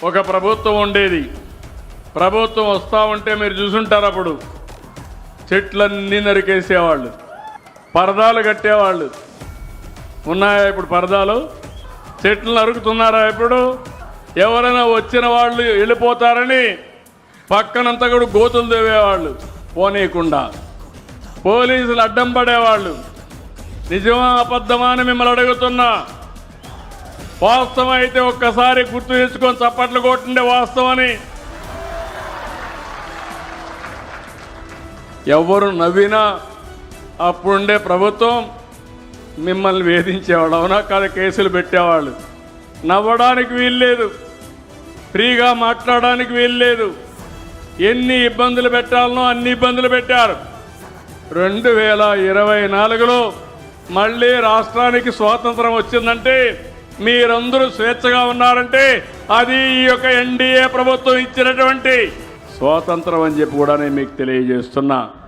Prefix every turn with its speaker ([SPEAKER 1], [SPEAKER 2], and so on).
[SPEAKER 1] ఒక ప్రభుత్వం ఉండేది. ప్రభుత్వం వస్తూ ఉంటే మీరు చూసుంటారు, అప్పుడు చెట్లన్నీ నరికేసేవాళ్ళు, పరదాలు కట్టేవాళ్ళు. ఉన్నాయా ఇప్పుడు పరదాలు? చెట్లు నరుకుతున్నారా ఇప్పుడు? ఎవరైనా వచ్చిన వాళ్ళు వెళ్ళిపోతారని పక్కనంతా కూడా గోతులు తవ్వేవాళ్ళు పోనీయకుండా. పోలీసులు అడ్డం పడేవాళ్ళు. నిజమా అబద్ధమా అని మిమ్మల్ని అడుగుతున్నా. వాస్తవం అయితే ఒక్కసారి గుర్తు తెచ్చుకొని చప్పట్లు కొట్టుండే వాస్తవని. ఎవరు నవ్వినా అప్పుడుండే ప్రభుత్వం మిమ్మల్ని వేధించేవాళ్ళు. అవునా కాదు? కేసులు పెట్టేవాళ్ళు. నవ్వడానికి వీల్లేదు, ఫ్రీగా మాట్లాడడానికి వీల్లేదు. ఎన్ని ఇబ్బందులు పెట్టాలనో అన్ని ఇబ్బందులు పెట్టారు. 2024లో మళ్ళీ రాష్ట్రానికి స్వాతంత్రం వచ్చిందంటే, మీరందరూ స్వేచ్ఛగా ఉన్నారంటే అది ఈ యొక్క ఎన్డీఏ ప్రభుత్వం ఇచ్చినటువంటి స్వాతంత్రం అని చెప్పి కూడా నేను మీకు తెలియజేస్తున్నా.